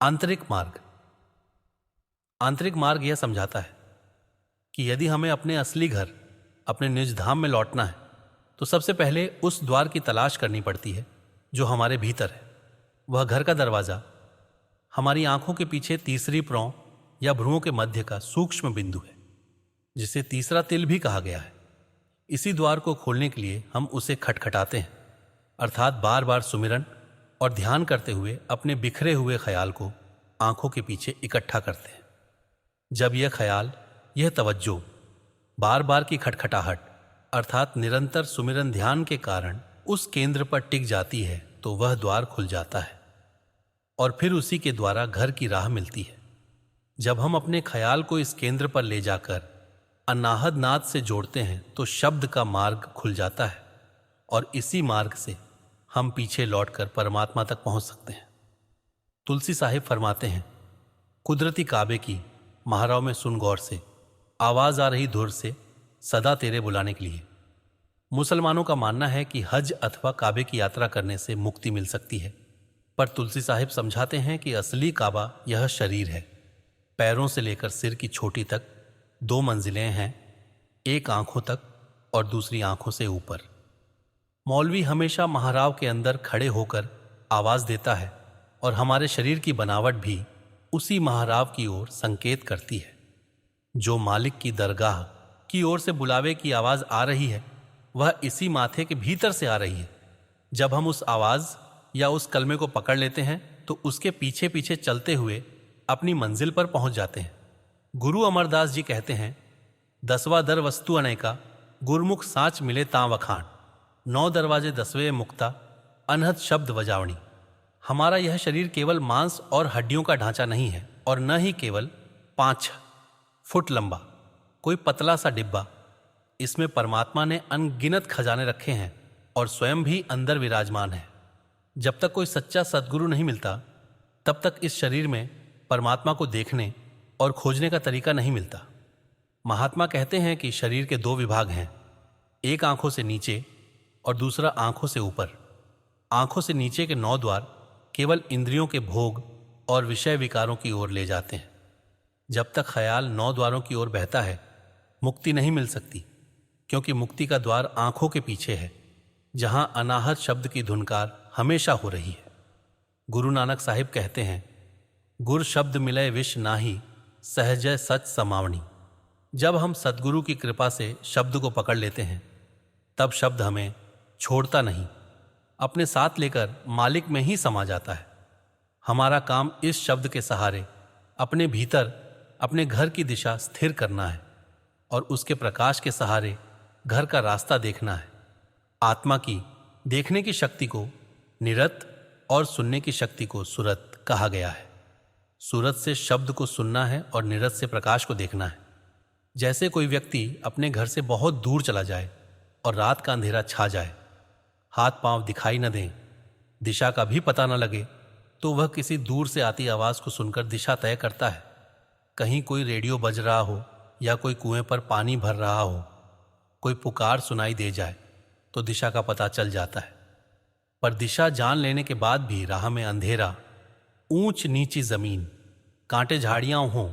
आंतरिक मार्ग। आंतरिक मार्ग यह समझाता है कि यदि हमें अपने असली घर, अपने निज धाम में लौटना है तो सबसे पहले उस द्वार की तलाश करनी पड़ती है जो हमारे भीतर है। वह घर का दरवाज़ा हमारी आंखों के पीछे तीसरी प्रौ या भ्रुओं के मध्य का सूक्ष्म बिंदु है, जिसे तीसरा तिल भी कहा गया है। इसी द्वार को खोलने के लिए हम उसे खटखटाते हैं, अर्थात बार बार सुमिरन और ध्यान करते हुए अपने बिखरे हुए ख्याल को आंखों के पीछे इकट्ठा करते हैं। जब यह ख्याल, यह तवज्जो बार बार की खटखटाहट अर्थात निरंतर सुमिरन ध्यान के कारण उस केंद्र पर टिक जाती है तो वह द्वार खुल जाता है और फिर उसी के द्वारा घर की राह मिलती है। जब हम अपने ख्याल को इस केंद्र पर ले जाकर अनाहद नाद से जोड़ते हैं तो शब्द का मार्ग खुल जाता है और इसी मार्ग से हम पीछे लौटकर परमात्मा तक पहुंच सकते हैं। तुलसी साहिब फरमाते हैं, कुदरती काबे की महाराव में सुन गौर से, आवाज आ रही धुर से सदा तेरे बुलाने के लिए। मुसलमानों का मानना है कि हज अथवा काबे की यात्रा करने से मुक्ति मिल सकती है, पर तुलसी साहिब समझाते हैं कि असली काबा यह शरीर है। पैरों से लेकर सिर की छोटी तक 2 मंजिलें हैं, एक आंखों तक और दूसरी आंखों से ऊपर। मौलवी हमेशा महाराव के अंदर खड़े होकर आवाज देता है और हमारे शरीर की बनावट भी उसी महाराव की ओर संकेत करती है। जो मालिक की दरगाह की ओर से बुलावे की आवाज आ रही है वह इसी माथे के भीतर से आ रही है। जब हम उस आवाज या उस कलमे को पकड़ लेते हैं तो उसके पीछे पीछे चलते हुए अपनी मंजिल पर पहुंच जाते हैं। गुरु अमरदास जी कहते हैं, 10वां दर वस्तु अनेका, गुरमुख साँच मिले तां वखाण, 9 दरवाजे 10वें मुक्ता, अनहद शब्द वजावणी। हमारा यह शरीर केवल मांस और हड्डियों का ढांचा नहीं है और न ही केवल 5 फुट लंबा कोई पतला सा डिब्बा। इसमें परमात्मा ने अनगिनत खजाने रखे हैं और स्वयं भी अंदर विराजमान है। जब तक कोई सच्चा सद्गुरु नहीं मिलता तब तक इस शरीर में परमात्मा को देखने और खोजने का तरीका नहीं मिलता। महात्मा कहते हैं कि शरीर के 2 विभाग हैं, एक आंखों से नीचे और दूसरा आंखों से ऊपर। आंखों से नीचे के 9 द्वार केवल इंद्रियों के भोग और विषय विकारों की ओर ले जाते हैं। जब तक ख्याल 9 द्वारों की ओर बहता है मुक्ति नहीं मिल सकती, क्योंकि मुक्ति का द्वार आंखों के पीछे है, जहां अनाहत शब्द की धुनकार हमेशा हो रही है। गुरु नानक साहिब कहते हैं, गुर शब्द मिलय विष नाही, सहजय सच समावणी। जब हम सद्गुरु की कृपा से शब्द को पकड़ लेते हैं तब शब्द हमें छोड़ता नहीं, अपने साथ लेकर मालिक में ही समा जाता है। हमारा काम इस शब्द के सहारे अपने भीतर अपने घर की दिशा स्थिर करना है और उसके प्रकाश के सहारे घर का रास्ता देखना है। आत्मा की देखने की शक्ति को निरत और सुनने की शक्ति को सुरत कहा गया है। सुरत से शब्द को सुनना है और निरत से प्रकाश को देखना है। जैसे कोई व्यक्ति अपने घर से बहुत दूर चला जाए और रात का अंधेरा छा जाए, हाथ पांव दिखाई न दें, दिशा का भी पता न लगे, तो वह किसी दूर से आती आवाज को सुनकर दिशा तय करता है। कहीं कोई रेडियो बज रहा हो या कोई कुएं पर पानी भर रहा हो, कोई पुकार सुनाई दे जाए तो दिशा का पता चल जाता है। पर दिशा जान लेने के बाद भी राह में अंधेरा, ऊंच नीची जमीन, कांटे झाड़ियां हों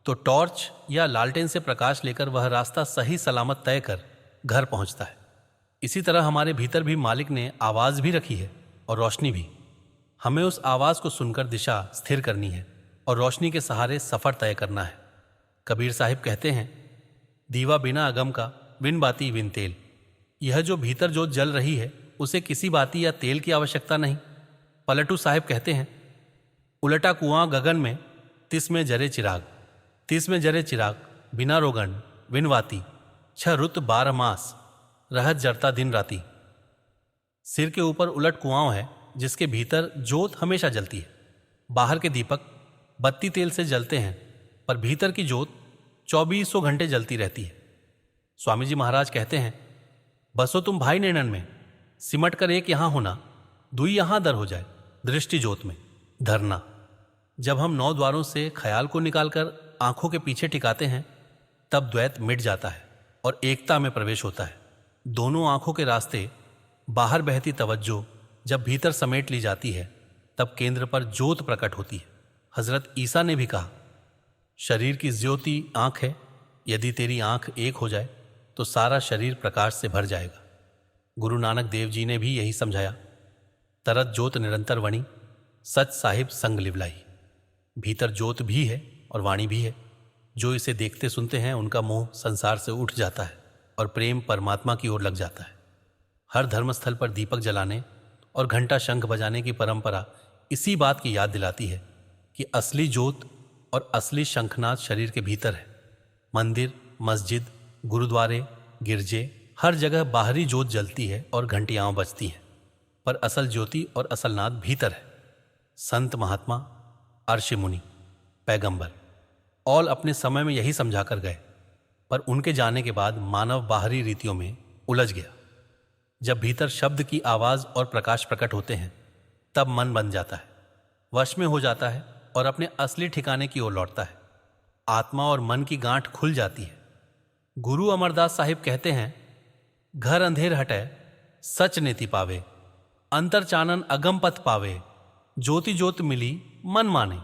तो टॉर्च या लालटेन से प्रकाश लेकर वह रास्ता सही सलामत तय कर घर पहुंचता है। इसी तरह हमारे भीतर भी मालिक ने आवाज भी रखी है और रोशनी भी। हमें उस आवाज को सुनकर दिशा स्थिर करनी है और रोशनी के सहारे सफर तय करना है। कबीर साहिब कहते हैं, दीवा बिना अगम का, बिन बाती बिन तेल। यह जो भीतर जोत जल रही है उसे किसी बाती या तेल की आवश्यकता नहीं। पलटू साहिब कहते हैं, उलटा कुआं गगन में, तिस में जरे चिराग, तिस में जरे चिराग, बिना रोगन बिन वाती, 6 रुत 12 मास, रहत जरता दिन राती। सिर के ऊपर उलट कुआं है जिसके भीतर जोत हमेशा जलती है। बाहर के दीपक बत्ती तेल से जलते हैं पर भीतर की जोत 2400 घंटे जलती रहती है। स्वामी जी महाराज कहते हैं, बसो तुम भाई नैनन में, सिमट कर एक यहां होना, दुई यहां दर हो जाए, दृष्टि जोत में धरना। जब हम 9 द्वारों से ख्याल को निकालकर आंखों के पीछे टिकाते हैं तब द्वैत मिट जाता है और एकता में प्रवेश होता है। दोनों आंखों के रास्ते बाहर बहती तवज्जो जब भीतर समेट ली जाती है तब केंद्र पर ज्योत प्रकट होती है। हजरत ईसा ने भी कहा, शरीर की ज्योति आंख है, यदि तेरी आंख एक हो जाए तो सारा शरीर प्रकाश से भर जाएगा। गुरु नानक देव जी ने भी यही समझाया, तरत जोत निरंतर वणी, सच साहिब संग लिवलाई। भीतर जोत भी है और वाणी भी है। जो इसे देखते सुनते हैं उनका मोह संसार से उठ जाता है और प्रेम परमात्मा की ओर लग जाता है। हर धर्मस्थल पर दीपक जलाने और घंटा शंख बजाने की परंपरा इसी बात की याद दिलाती है कि असली जोत और असली शंखनाद शरीर के भीतर है। मंदिर, मस्जिद, गुरुद्वारे, गिरजे, हर जगह बाहरी जोत जलती है और घंटियां बजती हैं, पर असल ज्योति और असल नाद भीतर है। संत महात्मा, अर्षि मुनि, पैगंबर ऑल अपने समय में यही समझा कर गए, पर उनके जाने के बाद मानव बाहरी रीतियों में उलझ गया। जब भीतर शब्द की आवाज और प्रकाश प्रकट होते हैं तब मन बन जाता है, वश में हो जाता है और अपने असली ठिकाने की ओर लौटता है। आत्मा और मन की गांठ खुल जाती है। गुरु अमरदास साहिब कहते हैं, घर अंधेर हटे सच नेति पावे, अंतर चानन अगम पथ पावे, ज्योति ज्योत मिली मन माने,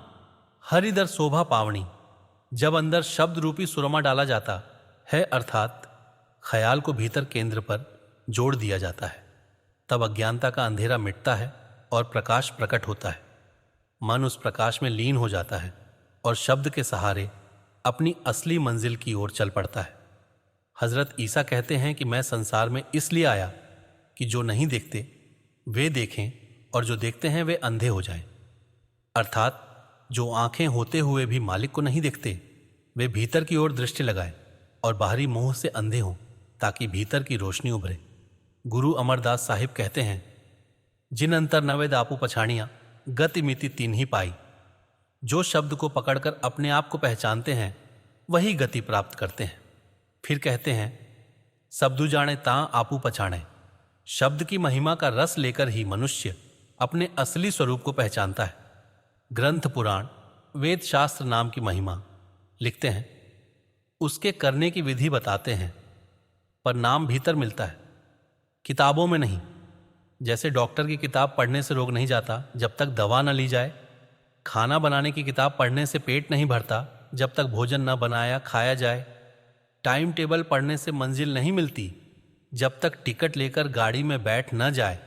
हरिदर शोभा पावनी। जब अंदर शब्द रूपी सुरमा डाला जाता है, अर्थात ख्याल को भीतर केंद्र पर जोड़ दिया जाता है, तब अज्ञानता का अंधेरा मिटता है और प्रकाश प्रकट होता है। मन उस प्रकाश में लीन हो जाता है और शब्द के सहारे अपनी असली मंजिल की ओर चल पड़ता है। हजरत ईसा कहते हैं कि मैं संसार में इसलिए आया कि जो नहीं देखते वे देखें और जो देखते हैं वे अंधे हो जाएं। अर्थात जो आंखें होते हुए भी मालिक को नहीं देखते वे भीतर की ओर दृष्टि लगाएं और बाहरी मोह से अंधे हों, ताकि भीतर की रोशनी उभरे। गुरु अमरदास साहिब कहते हैं, जिन अंतर नवे दापू पछाणियां गति मिति तीन ही पाई। जो शब्द को पकड़कर अपने आप को पहचानते हैं वही गति प्राप्त करते हैं। फिर कहते हैं, शब्दु जाने तां आपू पछाणे। शब्द की महिमा का रस लेकर ही मनुष्य अपने असली स्वरूप को पहचानता है। ग्रंथ पुराण वेद शास्त्र नाम की महिमा लिखते हैं, उसके करने की विधि बताते हैं, पर नाम भीतर मिलता है, किताबों में नहीं। जैसे डॉक्टर की किताब पढ़ने से रोग नहीं जाता जब तक दवा न ली जाए, खाना बनाने की किताब पढ़ने से पेट नहीं भरता जब तक भोजन न बनाया खाया जाए, टाइम टेबल पढ़ने से मंजिल नहीं मिलती जब तक टिकट लेकर गाड़ी में बैठ न जाए।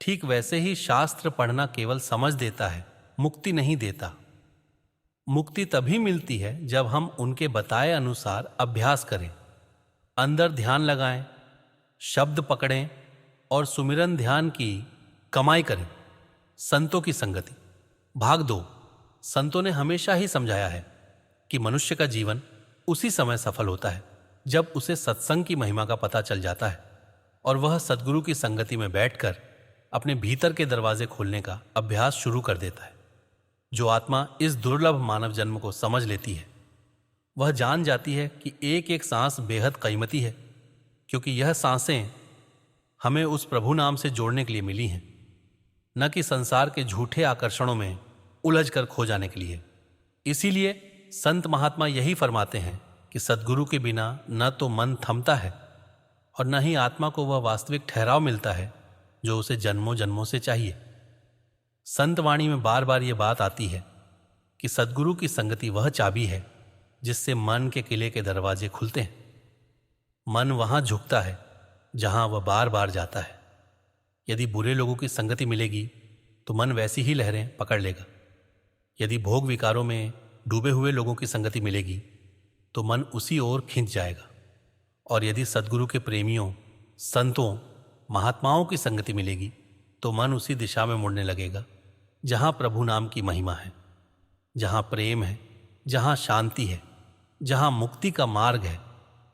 ठीक वैसे ही शास्त्र पढ़ना केवल समझ देता है, मुक्ति नहीं देता। मुक्ति तभी मिलती है जब हम उनके बताए अनुसार अभ्यास करें, अंदर ध्यान लगाएं, शब्द पकड़ें और सुमिरन ध्यान की कमाई करें। संतों की संगति। भाग 2। संतों ने हमेशा ही समझाया है कि मनुष्य का जीवन उसी समय सफल होता है जब उसे सत्संग की महिमा का पता चल जाता है और वह सद्गुरु की संगति में बैठकर अपने भीतर के दरवाजे खोलने का अभ्यास शुरू कर देता है। जो आत्मा इस दुर्लभ मानव जन्म को समझ लेती है वह जान जाती है कि एक एक सांस बेहद कीमती है, क्योंकि यह सांसें हमें उस प्रभु नाम से जोड़ने के लिए मिली हैं, न कि संसार के झूठे आकर्षणों में उलझ कर खो जाने के लिए। इसीलिए संत महात्मा यही फरमाते हैं कि सद्गुरु के बिना न तो मन थमता है और न ही आत्मा को वह वास्तविक ठहराव मिलता है जो उसे जन्मों जन्मों से चाहिए। संत वाणी में बार बार ये बात आती है कि सद्गुरु की संगति वह चाबी है जिससे मन के किले के दरवाजे खुलते हैं। मन वहां झुकता है जहां वह बार बार जाता है। यदि बुरे लोगों की संगति मिलेगी तो मन वैसी ही लहरें पकड़ लेगा। यदि भोग विकारों में डूबे हुए लोगों की संगति मिलेगी तो मन उसी ओर खिंच जाएगा। और यदि सद्गुरु के प्रेमियों, संतों, महात्माओं की संगति मिलेगी तो मन उसी दिशा में मुड़ने लगेगा जहां प्रभु नाम की महिमा है, जहां प्रेम है, जहां शांति है, जहां मुक्ति का मार्ग है।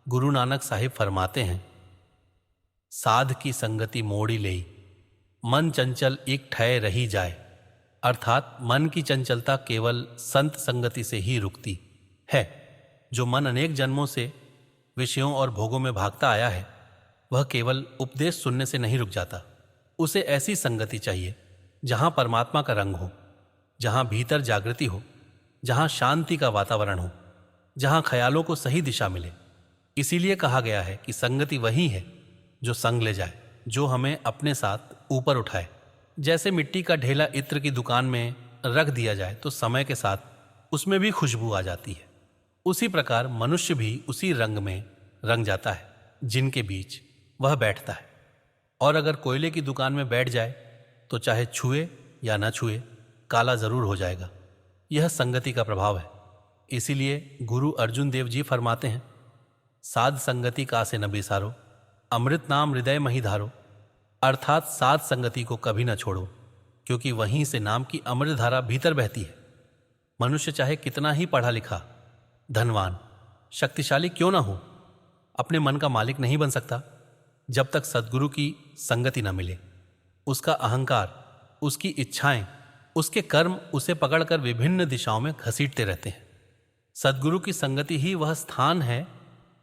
गुरु नानक साहिब फरमाते हैं, साध की संगति मोड़ी लेई, मन चंचल एक ठय रही जाए। अर्थात मन की चंचलता केवल संत संगति से ही रुकती है। जो मन अनेक जन्मों से विषयों और भोगों में भागता आया है वह केवल उपदेश सुनने से नहीं रुक जाता। उसे ऐसी संगति चाहिए जहां परमात्मा का रंग हो, जहां भीतर जागृति हो, जहां शांति का वातावरण हो, जहां ख्यालों को सही दिशा मिले। इसीलिए कहा गया है कि संगति वही है जो संग ले जाए, जो हमें अपने साथ ऊपर उठाए। जैसे मिट्टी का ढेला इत्र की दुकान में रख दिया जाए तो समय के साथ उसमें भी खुशबू आ जाती है। उसी प्रकार मनुष्य भी उसी रंग में रंग जाता है जिनके बीच वह बैठता है। और अगर कोयले की दुकान में बैठ जाए तो चाहे छुए या न छुए काला जरूर हो जाएगा। यह संगति का प्रभाव है। इसीलिए गुरु अर्जुन देव जी फरमाते हैं, साध संगति का से न बिसारो, अमृत नाम हृदय मही धारो। अर्थात साध संगति को कभी न छोड़ो, क्योंकि वहीं से नाम की अमृत धारा भीतर बहती है। मनुष्य चाहे कितना ही पढ़ा लिखा, धनवान, शक्तिशाली क्यों ना हो, अपने मन का मालिक नहीं बन सकता जब तक सद्गुरु की संगति न मिले। उसका अहंकार, उसकी इच्छाएं, उसके कर्म उसे पकड़कर विभिन्न दिशाओं में घसीटते रहते हैं। सद्गुरु की संगति ही वह स्थान है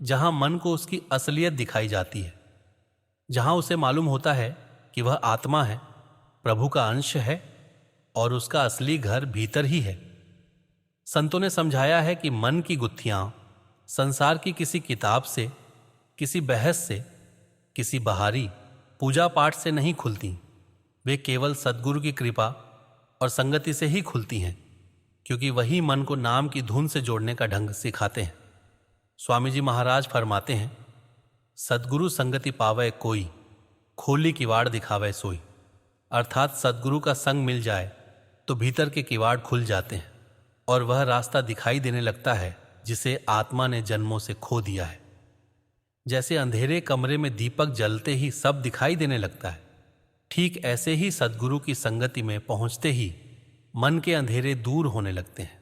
जहां मन को उसकी असलियत दिखाई जाती है, जहां उसे मालूम होता है कि वह आत्मा है, प्रभु का अंश है और उसका असली घर भीतर ही है। संतों ने समझाया है कि मन की गुत्थियां संसार की किसी किताब से, किसी बहस से, किसी बहारी पूजा पाठ से नहीं खुलती। वे केवल सद्गुरु की कृपा और संगति से ही खुलती हैं, क्योंकि वही मन को नाम की धुन से जोड़ने का ढंग सिखाते हैं। स्वामी जी महाराज फरमाते हैं, सद्गुरु संगति पावे कोई, खोली किवाड़ दिखावे सोई। अर्थात सद्गुरु का संग मिल जाए तो भीतर के किवाड़ खुल जाते हैं और वह रास्ता दिखाई देने लगता है जिसे आत्मा ने जन्मों से खो दिया है। जैसे अंधेरे कमरे में दीपक जलते ही सब दिखाई देने लगता है, ठीक ऐसे ही सद्गुरु की संगति में पहुंचते ही मन के अंधेरे दूर होने लगते हैं।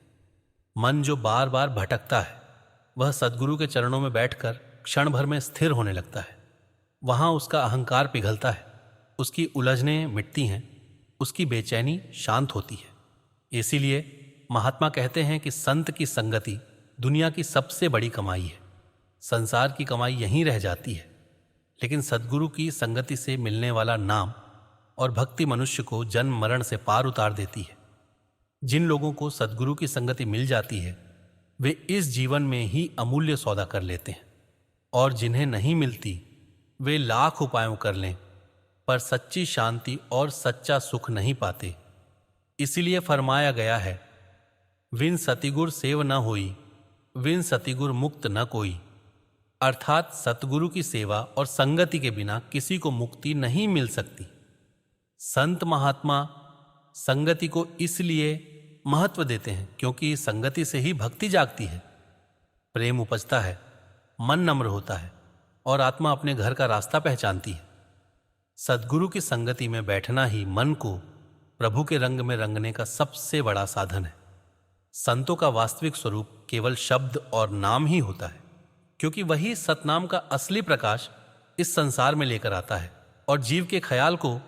मन जो बार बार भटकता है वह सद्गुरु के चरणों में बैठकर क्षण भर में स्थिर होने लगता है। वहां उसका अहंकार पिघलता है, उसकी उलझनें मिटती हैं, उसकी बेचैनी शांत होती है। इसीलिए महात्मा कहते हैं कि संत की संगति दुनिया की सबसे बड़ी कमाई है। संसार की कमाई यहीं रह जाती है, लेकिन सद्गुरु की संगति से मिलने वाला नाम और भक्ति मनुष्य को जन्म मरण से पार उतार देती है। जिन लोगों को सद्गुरु की संगति मिल जाती है वे इस जीवन में ही अमूल्य सौदा कर लेते हैं, और जिन्हें नहीं मिलती वे लाख उपायों कर लें पर सच्ची शांति और सच्चा सुख नहीं पाते। इसीलिए फरमाया गया है, विन सतिगुर सेव न होई, विन सतिगुर मुक्त न कोई। अर्थात सतगुरु की सेवा और संगति के बिना किसी को मुक्ति नहीं मिल सकती। संत महात्मा संगति को इसलिए महत्व देते हैं क्योंकि संगति से ही भक्ति जागती है, प्रेम उपजता है, मन नम्र होता है और आत्मा अपने घर का रास्ता पहचानती है। सद्गुरु की संगति में बैठना ही मन को प्रभु के रंग में रंगने का सबसे बड़ा साधन है। संतों का वास्तविक स्वरूप केवल शब्द और नाम ही होता है, क्योंकि वही सतनाम का असली प्रकाश इस संसार में लेकर आता है और जीव के ख्याल को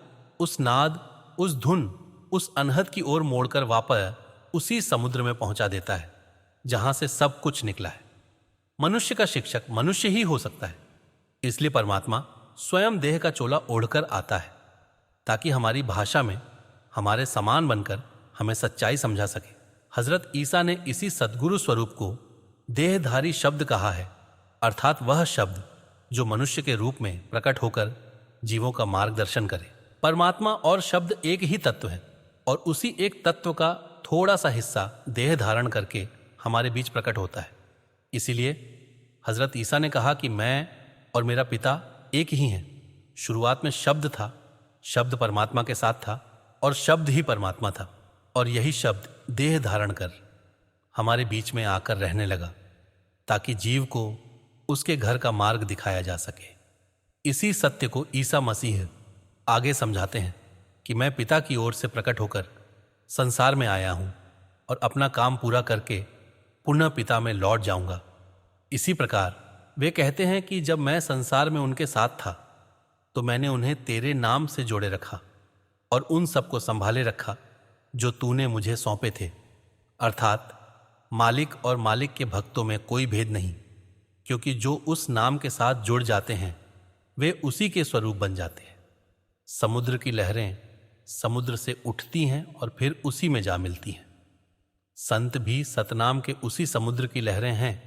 उस नाद, उस धुन, उस अनहद की ओर मोड़कर वापस उसी समुद्र में पहुंचा देता है जहां से सब कुछ निकला है। मनुष्य का शिक्षक मनुष्य ही हो सकता है। इसलिए परमात्मा स्वयं देह का चोला ओढ़कर आता है ताकि हमारी भाषा में हमारे समान बनकर हमें सच्चाई समझा सके। हजरत ईसा ने इसी सद्गुरु स्वरूप को देहधारी शब्द कहा है, अर्थात वह शब्द जो मनुष्य के रूप में प्रकट होकर जीवों का मार्गदर्शन करे। परमात्मा और शब्द एक ही तत्व है और उसी एक तत्व का थोड़ा सा हिस्सा देह धारण करके हमारे बीच प्रकट होता है। इसीलिए हजरत ईसा ने कहा कि मैं और मेरा पिता एक ही हैं। शुरुआत में शब्द था, शब्द परमात्मा के साथ था और शब्द ही परमात्मा था, और यही शब्द देह धारण कर हमारे बीच में आकर रहने लगा ताकि जीव को उसके घर का मार्ग दिखाया जा सके। इसी सत्य को ईसा मसीह आगे समझाते हैं कि मैं पिता की ओर से प्रकट होकर संसार में आया हूं और अपना काम पूरा करके पुनः पिता में लौट जाऊंगा। इसी प्रकार वे कहते हैं कि जब मैं संसार में उनके साथ था तो मैंने उन्हें तेरे नाम से जोड़े रखा और उन सबको संभाले रखा जो तूने मुझे सौंपे थे। अर्थात मालिक और मालिक के भक्तों में कोई भेद नहीं, क्योंकि जो उस नाम के साथ जुड़ जाते हैं वे उसी के स्वरूप बन जाते हैं। समुद्र की लहरें समुद्र से उठती हैं और फिर उसी में जा मिलती हैं। संत भी सतनाम के उसी समुद्र की लहरें हैं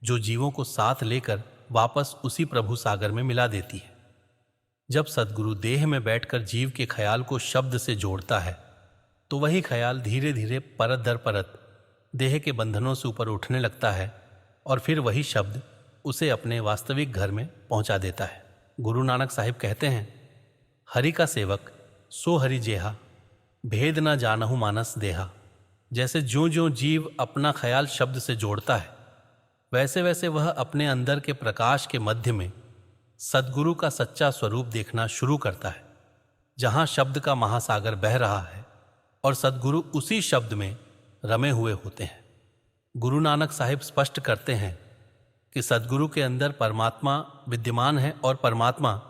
जो जीवों को साथ लेकर वापस उसी प्रभु सागर में मिला देती है। जब सद्गुरु देह में बैठकर जीव के ख्याल को शब्द से जोड़ता है तो वही ख्याल धीरे धीरे परत दर परत देह के बंधनों से ऊपर उठने लगता है और फिर वही शब्द उसे अपने वास्तविक घर में पहुंचा देता है। गुरु नानक साहिब कहते हैं, हरि का सेवक सो हरि जेहा, भेद न जानहु मानस देहा। जैसे ज्यों ज्यों जीव अपना ख्याल शब्द से जोड़ता है, वैसे वैसे वह अपने अंदर के प्रकाश के मध्य में सद्गुरु का सच्चा स्वरूप देखना शुरू करता है, जहां शब्द का महासागर बह रहा है और सद्गुरु उसी शब्द में रमे हुए होते हैं। गुरु नानक साहिब स्पष्ट करते हैं कि सद्गुरु के अंदर परमात्मा विद्यमान है और परमात्मा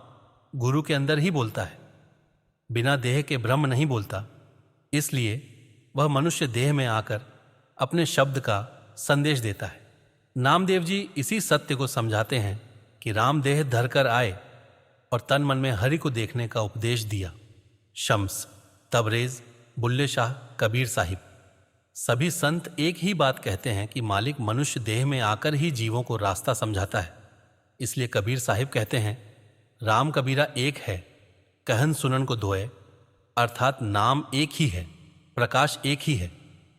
गुरु के अंदर ही बोलता है, बिना देह के ब्रह्म नहीं बोलता। इसलिए वह मनुष्य देह में आकर अपने शब्द का संदेश देता है। नामदेव जी इसी सत्य को समझाते हैं कि राम देह धरकर आए और तन मन में हरि को देखने का उपदेश दिया। शम्स, तबरेज, बुल्ले शाह, कबीर साहिब सभी संत एक ही बात कहते हैं कि मालिक मनुष्य देह में आकर ही जीवों को रास्ता समझाता है। इसलिए कबीर साहिब कहते हैं, राम कबीरा एक है, कहन सुनन को दोए, अर्थात नाम एक ही है, प्रकाश एक ही है।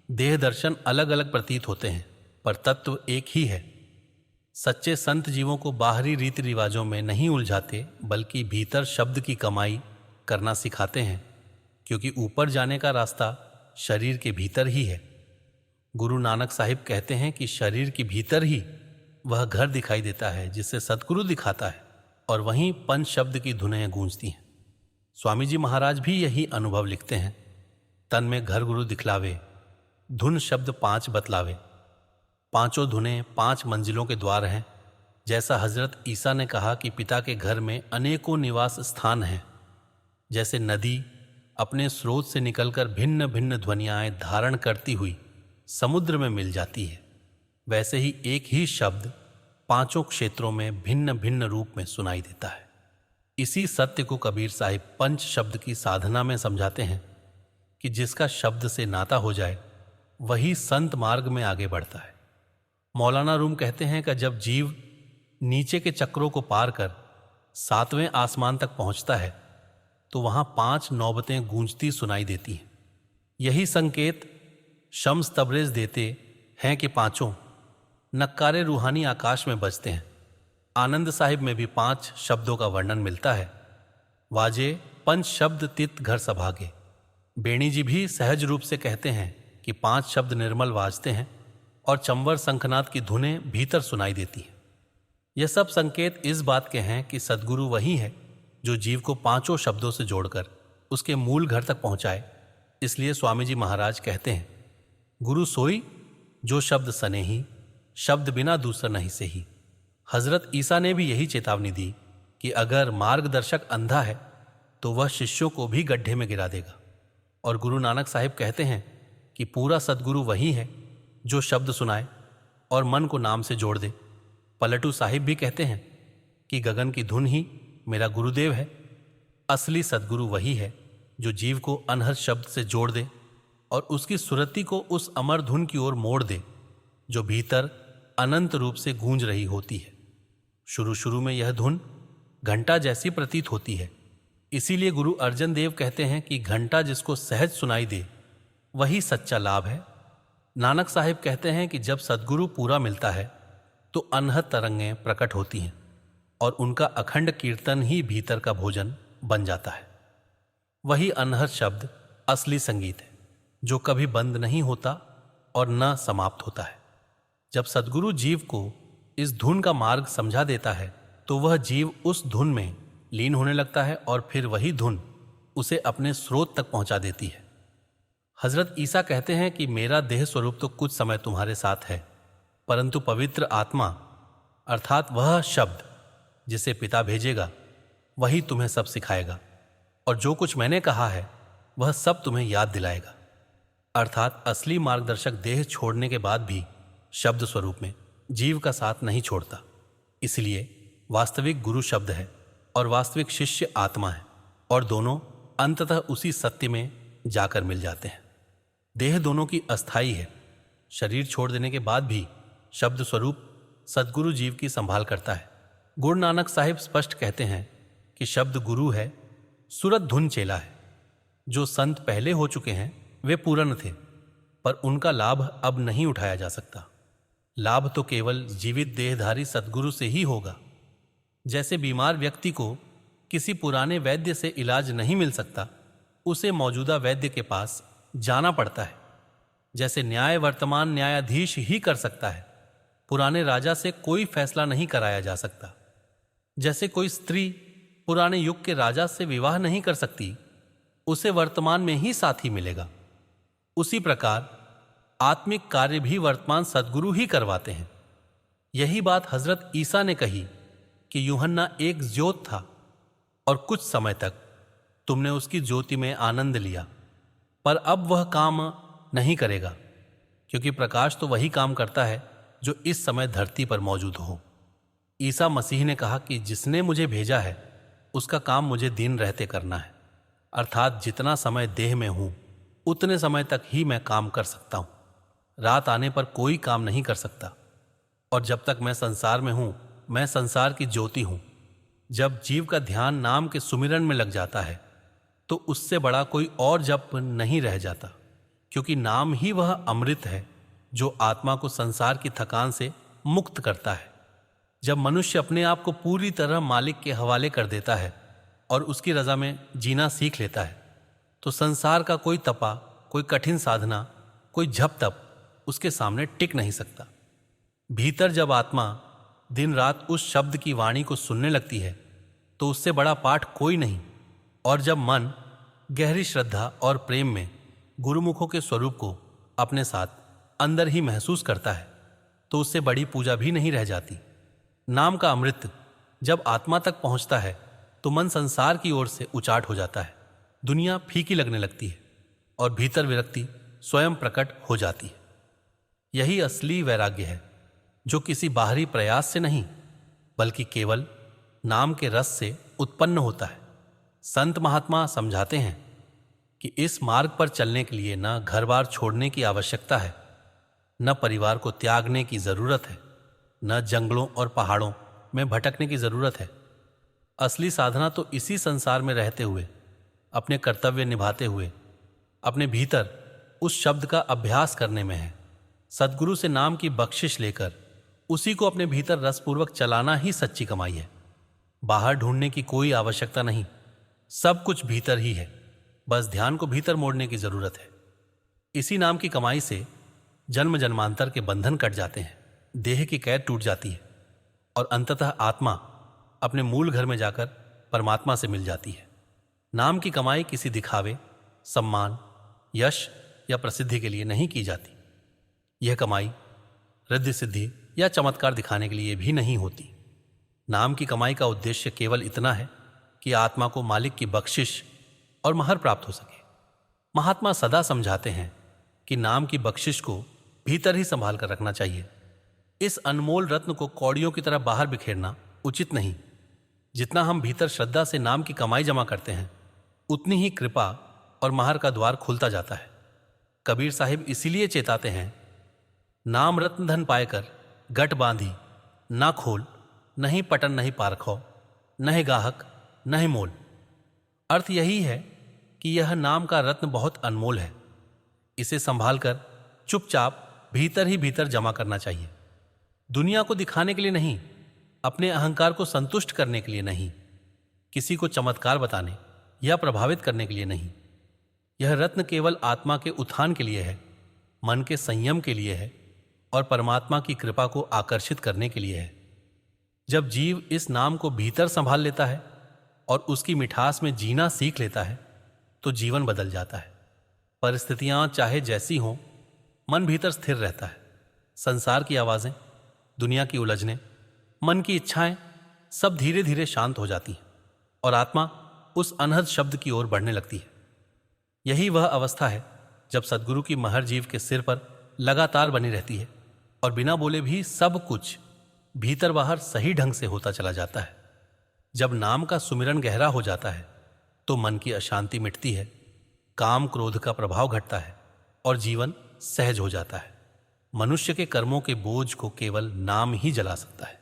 देह दर्शन अलग अलग प्रतीत होते हैं पर तत्व एक ही है। सच्चे संत जीवों को बाहरी रीति रिवाजों में नहीं उलझाते, बल्कि भीतर शब्द की कमाई करना सिखाते हैं, क्योंकि ऊपर जाने का रास्ता शरीर के भीतर ही है। गुरु नानक साहिब कहते हैं कि शरीर के भीतर ही वह घर दिखाई देता है जिसे सद्गुरु दिखाता है, और वहीं पंच शब्द की धुनें गूंजती हैं। स्वामी जी महाराज भी यही अनुभव लिखते हैं। तन में घर गुरु दिखलावे, धुन शब्द 5 बतलावे। पांचों धुनें 5 मंजिलों के द्वार हैं। जैसा हजरत ईसा ने कहा कि पिता के घर में अनेकों निवास स्थान हैं, जैसे नदी अपने स्रोत से निकलकर भिन्न भिन्न ध्वनियाएं धारण करती हुई समुद्र में मिल जाती है, वैसे ही एक ही शब्द 5 क्षेत्रों में भिन्न भिन्न रूप में सुनाई देता है। इसी सत्य को कबीर साहिब पंच शब्द की साधना में समझाते हैं कि जिसका शब्द से नाता हो जाए वही संत मार्ग में आगे बढ़ता है। मौलाना रूम कहते हैं कि जब जीव नीचे के चक्रों को पार कर 7वें आसमान तक पहुंचता है तो वहां 5 नौबतें गूंजती सुनाई देती हैं। यही संकेत शम्स तबरेज देते हैं कि 5 नक्कारे रूहानी आकाश में बजते हैं। आनंद साहिब में भी 5 शब्दों का वर्णन मिलता है। वाजे पंच शब्द तित घर सभागे। बेणी जी भी सहज रूप से कहते हैं कि 5 शब्द निर्मल वाजते हैं और चंवर शंखनाद की धुनें भीतर सुनाई देती हैं। यह सब संकेत इस बात के हैं कि सद्गुरु वही है जो जीव को 5 शब्दों से जोड़कर उसके मूल घर तक पहुंचाए। इसलिए स्वामी जी महाराज कहते हैं, गुरु सोई जो शब्द सने ही, शब्द बिना दूसरा नहीं से ही। हजरत ईसा ने भी यही चेतावनी दी कि अगर मार्गदर्शक अंधा है तो वह शिष्यों को भी गड्ढे में गिरा देगा। और गुरु नानक साहिब कहते हैं कि पूरा सद्गुरु वही है जो शब्द सुनाए और मन को नाम से जोड़ दे। पलटू साहिब भी कहते हैं कि गगन की धुन ही मेरा गुरुदेव है। असली सद्गुरु वही है जो जीव को अनहद शब्द से जोड़ दे और उसकी सुरति को उस अमर धुन की ओर मोड़ दे जो भीतर अनंत रूप से गूंज रही होती है। शुरू शुरू में यह धुन घंटा जैसी प्रतीत होती है। इसीलिए गुरु अर्जन देव कहते हैं कि घंटा जिसको सहज सुनाई दे वही सच्चा लाभ है। नानक साहिब कहते हैं कि जब सद्गुरु पूरा मिलता है तो अनहद तरंगें प्रकट होती हैं और उनका अखंड कीर्तन ही भीतर का भोजन बन जाता है। वही अनहद शब्द असली संगीत है जो कभी बंद नहीं होता और न समाप्त होता है। जब सद्गुरु जीव को इस धुन का मार्ग समझा देता है तो वह जीव उस धुन में लीन होने लगता है और फिर वही धुन उसे अपने स्रोत तक पहुंचा देती है। हजरत ईसा कहते हैं कि मेरा देह स्वरूप तो कुछ समय तुम्हारे साथ है, परंतु पवित्र आत्मा अर्थात वह शब्द जिसे पिता भेजेगा वही तुम्हें सब सिखाएगा और जो कुछ मैंने कहा है वह सब तुम्हें याद दिलाएगा। अर्थात असली मार्गदर्शक देह छोड़ने के बाद भी शब्द स्वरूप में जीव का साथ नहीं छोड़ता। इसलिए वास्तविक गुरु शब्द है और वास्तविक शिष्य आत्मा है और दोनों अंततः उसी सत्य में जाकर मिल जाते हैं। देह दोनों की अस्थाई है। शरीर छोड़ देने के बाद भी शब्द स्वरूप सद्गुरु जीव की संभाल करता है। गुरु नानक साहिब स्पष्ट कहते हैं कि शब्द गुरु है, सुरत धुन चेला है। जो संत पहले हो चुके हैं वे पूर्ण थे, पर उनका लाभ अब नहीं उठाया जा सकता। लाभ तो केवल जीवित देहधारी सद्गुरु से ही होगा। जैसे बीमार व्यक्ति को किसी पुराने वैद्य से इलाज नहीं मिल सकता, उसे मौजूदा वैद्य के पास जाना पड़ता है। जैसे न्याय वर्तमान न्यायाधीश ही कर सकता है, पुराने राजा से कोई फैसला नहीं कराया जा सकता। जैसे कोई स्त्री पुराने युग के राजा से विवाह नहीं कर सकती, उसे वर्तमान में ही साथी मिलेगा। उसी प्रकार आत्मिक कार्य भी वर्तमान सद्गुरु ही करवाते हैं। यही बात हजरत ईसा ने कही कि यूहन्ना एक ज्योत था और कुछ समय तक तुमने उसकी ज्योति में आनंद लिया, पर अब वह काम नहीं करेगा, क्योंकि प्रकाश तो वही काम करता है जो इस समय धरती पर मौजूद हो। ईसा मसीह ने कहा कि जिसने मुझे भेजा है उसका काम मुझे दिन रहते करना है, अर्थात जितना समय देह में हूं उतने समय तक ही मैं काम कर सकता हूं। रात आने पर कोई काम नहीं कर सकता। और जब तक मैं संसार में हूं, मैं संसार की ज्योति हूं। जब जीव का ध्यान नाम के सुमिरन में लग जाता है तो उससे बड़ा कोई और जप नहीं रह जाता, क्योंकि नाम ही वह अमृत है जो आत्मा को संसार की थकान से मुक्त करता है। जब मनुष्य अपने आप को पूरी तरह मालिक के हवाले कर देता है और उसकी रजा में जीना सीख लेता है, तो संसार का कोई तपा, कोई कठिन साधना, कोई झप तप उसके सामने टिक नहीं सकता। भीतर जब आत्मा दिन रात उस शब्द की वाणी को सुनने लगती है तो उससे बड़ा पाठ कोई नहीं। और जब मन गहरी श्रद्धा और प्रेम में गुरुमुखों के स्वरूप को अपने साथ अंदर ही महसूस करता है तो उससे बड़ी पूजा भी नहीं रह जाती। नाम का अमृत जब आत्मा तक पहुंचता है तो मन संसार की ओर से उचाट हो जाता है, दुनिया फीकी लगने लगती है और भीतर विरक्ति स्वयं प्रकट हो जाती है। यही असली वैराग्य है, जो किसी बाहरी प्रयास से नहीं बल्कि केवल नाम के रस से उत्पन्न होता है। संत महात्मा समझाते हैं कि इस मार्ग पर चलने के लिए न घर बार छोड़ने की आवश्यकता है, न परिवार को त्यागने की जरूरत है, न जंगलों और पहाड़ों में भटकने की जरूरत है। असली साधना तो इसी संसार में रहते हुए, अपने कर्तव्य निभाते हुए, अपने भीतर उस शब्द का अभ्यास करने में है। सद्गुरु से नाम की बख्शिश लेकर उसी को अपने भीतर रसपूर्वक चलाना ही सच्ची कमाई है। बाहर ढूंढने की कोई आवश्यकता नहीं, सब कुछ भीतर ही है, बस ध्यान को भीतर मोड़ने की जरूरत है। इसी नाम की कमाई से जन्म जन्मांतर के बंधन कट जाते हैं, देह की कैद टूट जाती है और अंततः आत्मा अपने मूल घर में जाकर परमात्मा से मिल जाती है। नाम की कमाई किसी दिखावे, सम्मान, यश या प्रसिद्धि के लिए नहीं की जाती। यह कमाई रिद्धि सिद्धि या चमत्कार दिखाने के लिए भी नहीं होती। नाम की कमाई का उद्देश्य केवल इतना है कि आत्मा को मालिक की बख्शिश और महर प्राप्त हो सके। महात्मा सदा समझाते हैं कि नाम की बख्शिश को भीतर ही संभाल कर रखना चाहिए। इस अनमोल रत्न को कौड़ियों की तरह बाहर बिखेरना उचित नहीं। जितना हम भीतर श्रद्धा से नाम की कमाई जमा करते हैं, उतनी ही कृपा और महर का द्वार खुलता जाता है। कबीर साहिब इसीलिए चेताते हैं, नाम रत्न धन पायकर गट बांधी, ना खोल, नहीं पटन नहीं पारखो, नहीं गाहक नहीं मोल। अर्थ यही है कि यह नाम का रत्न बहुत अनमोल है। इसे संभालकर चुपचाप भीतर ही भीतर जमा करना चाहिए। दुनिया को दिखाने के लिए नहीं, अपने अहंकार को संतुष्ट करने के लिए नहीं, किसी को चमत्कार बताने या प्रभावित करने के लिए नहीं। यह रत्न केवल आत्मा के उत्थान के लिए है, मन के संयम के लिए है और परमात्मा की कृपा को आकर्षित करने के लिए है। जब जीव इस नाम को भीतर संभाल लेता है और उसकी मिठास में जीना सीख लेता है तो जीवन बदल जाता है। परिस्थितियां चाहे जैसी हों, मन भीतर स्थिर रहता है। संसार की आवाजें, दुनिया की उलझनें, मन की इच्छाएं सब धीरे धीरे शांत हो जाती हैं और आत्मा उस अनहद शब्द की ओर बढ़ने लगती है। यही वह अवस्था है जब सद्गुरु की महर जीव के सिर पर लगातार बनी रहती है और बिना बोले भी सब कुछ भीतर बाहर सही ढंग से होता चला जाता है। जब नाम का सुमिरन गहरा हो जाता है तो मन की अशांति मिटती है, काम क्रोध का प्रभाव घटता है और जीवन सहज हो जाता है। मनुष्य के कर्मों के बोझ को केवल नाम ही जला सकता है।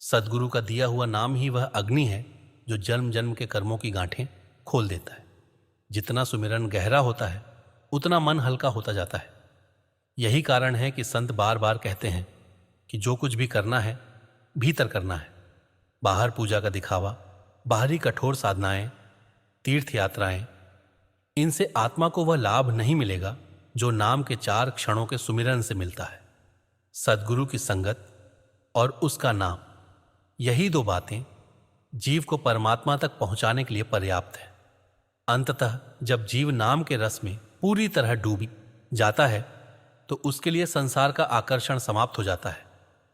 सद्गुरु का दिया हुआ नाम ही वह अग्नि है जो जन्म जन्म के कर्मों की गांठें खोल देता है। जितना सुमिरन गहरा होता है उतना मन हल्का होता जाता है। यही कारण है कि संत बार बार कहते हैं कि जो कुछ भी करना है भीतर करना है। बाहर पूजा का दिखावा, बाहरी कठोर साधनाएं, तीर्थ यात्राएं, इनसे आत्मा को वह लाभ नहीं मिलेगा जो नाम के 4 क्षणों के सुमिरन से मिलता है। सद्गुरु की संगत और उसका नाम, यही 2 बातें जीव को परमात्मा तक पहुंचाने के लिए पर्याप्त है। अंततः जब जीव नाम के रस में पूरी तरह डूब जाता है तो उसके लिए संसार का आकर्षण समाप्त हो जाता है।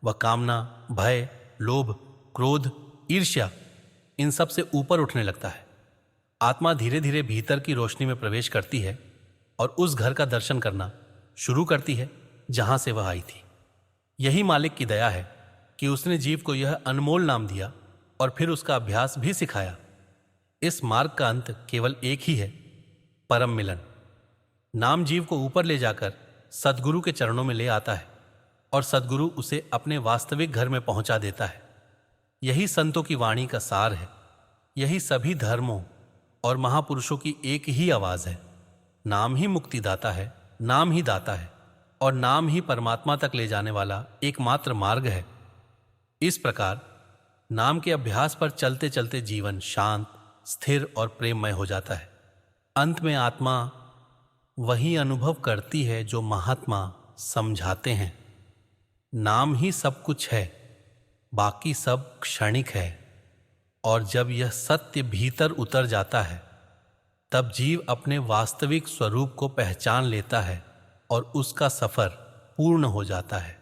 वह कामना, भय, लोभ, क्रोध, ईर्ष्या, इन सब से ऊपर उठने लगता है। आत्मा धीरे धीरे भीतर की रोशनी में प्रवेश करती है और उस घर का दर्शन करना शुरू करती है जहां से वह आई थी। यही मालिक की दया है कि उसने जीव को यह अनमोल नाम दिया और फिर उसका अभ्यास भी सिखाया। इस मार्ग का अंत केवल एक ही है, परम मिलन। नाम जीव को ऊपर ले जाकर सद्गुरु के चरणों में ले आता है और सद्गुरु उसे अपने वास्तविक घर में पहुंचा देता है। यही संतों की वाणी का सार है। यही सभी धर्मों और महापुरुषों की एक ही आवाज है। नाम ही मुक्ति दाता है, नाम ही दाता है और नाम ही परमात्मा तक ले जाने वाला एकमात्र मार्ग है। इस प्रकार नाम के अभ्यास पर चलते चलते जीवन शांत, स्थिर और प्रेममय हो जाता है। अंत में आत्मा वही अनुभव करती है जो महात्मा समझाते हैं। नाम ही सब कुछ है, बाकी सब क्षणिक है। और जब यह सत्य भीतर उतर जाता है तब जीव अपने वास्तविक स्वरूप को पहचान लेता है और उसका सफर पूर्ण हो जाता है।